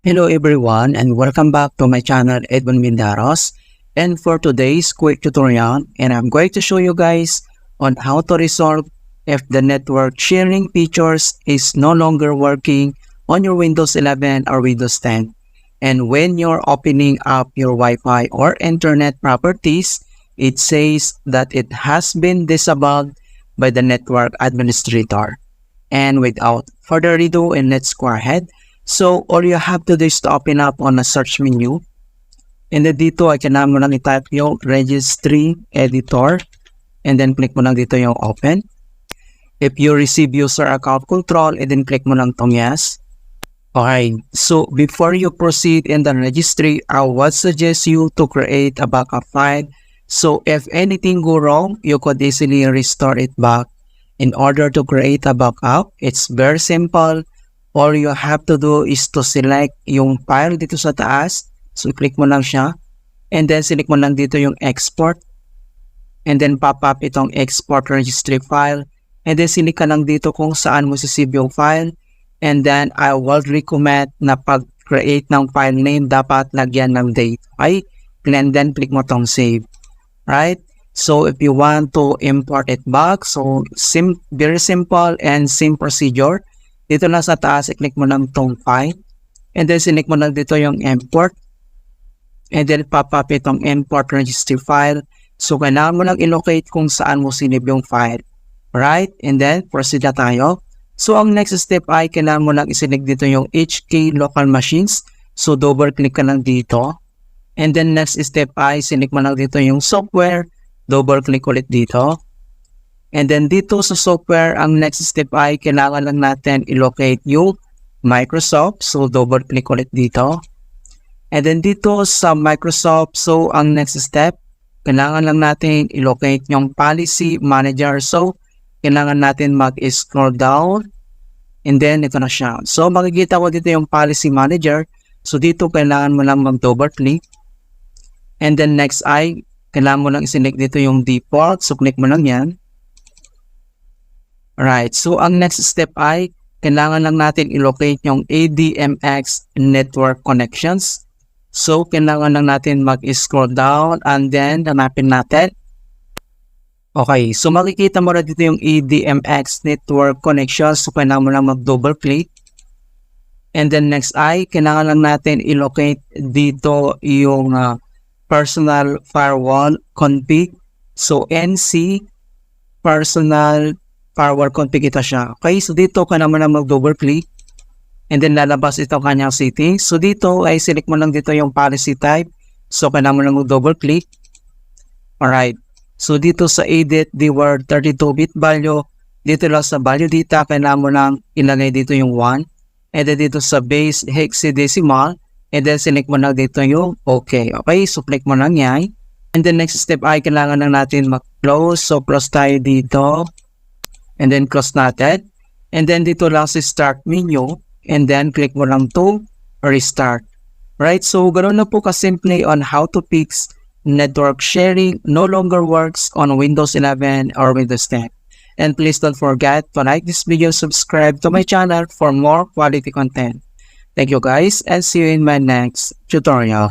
Hello everyone and welcome back to my channel Edmund Mindaros. And for today's quick tutorial, I'm going to show you guys on how to resolve if the network sharing features is no longer working on your Windows 11 or Windows 10. And when you're opening up your Wi-Fi or internet properties, it says that it has been disabled by the network administrator. And without further ado, let's go ahead. So, all you have to do is to open up on the search menu. And then dito, ay kailangan mo lang i-type yung registry editor. And then click mo lang dito yung open. If you receive user account control, and then click mo lang tong yes. Okay, so before you proceed in the registry, I would suggest you to create a backup file. So, if anything go wrong, you could easily restore it back. In order to create a backup, it's very simple. All you have to do is to select yung file dito sa taas. So, click mo lang siya. And then, select mo lang dito yung export. And then, pop up itong export registry file. And then, select ka lang dito kung saan mo sisave yung file. And then, I would recommend na pag-create ng file name, dapat lagyan ng date. Okay? And then, click mo tong save. Right? So, if you want to import it back, so, very simple and same procedure. Dito lang sa taas, i-click mo lang tong file. And then, select mo lang dito yung import. And then, pop-up itong import registry file. So, kailangan mo lang i-locate kung saan mo sinave yung file. Right? And then, proceed na tayo. So, ang next step ay kailangan mo lang i-select dito yung HK local machines. So, double-click ka lang dito. And then, next step ay select mo lang dito yung software. Double-click ulit dito. And then dito sa software, ang next step ay kailangan lang natin i-locate yung Microsoft. So, double-click ulit dito. And then dito sa Microsoft, so ang next step, kailangan lang natin i-locate yung Policy Manager. So, kailangan natin mag-scroll down. And then, ito na siya. So, makikita ko dito yung Policy Manager. So, dito kailangan mo lang mag-double-click. And then next ay kailangan mo lang i-select dito yung default. So, click mo lang yan. Alright. So, ang next step ay kailangan lang natin i-locate yung ADMX network connections. So, kailangan lang natin mag-scroll down and then hanapin natin. Okay. So, makikita mo na dito yung ADMX network connections. So, kailangan mo lang mag-double click. And then next ay kailangan lang natin i-locate dito yung personal firewall config. So, NC personal firewall config ito siya. Okay, so dito ka naman na mag-double click. And then lalabas ito kanyang settings. So, dito ay select mo lang dito yung policy type. So, kailangan mo lang mag-double click. Alright. So, dito sa edit the word 32-bit value. Dito lang sa value data, kailangan mo lang ilagay dito yung 1. And then dito sa base hexadecimal. And then, select mo lang dito yung okay. Okay, so click mo lang yan. And then, next step ay kailangan lang natin mag-close. So, close tayo dito. And then, close natin. And then, dito lang sa start menu. And then, click mo lang to restart. Right, so ganoon na po kasimple on how to fix network sharing no longer works on Windows 11 or Windows 10. And please don't forget to like this video, subscribe to my channel for more quality content. Thank you guys and see you in my next tutorial.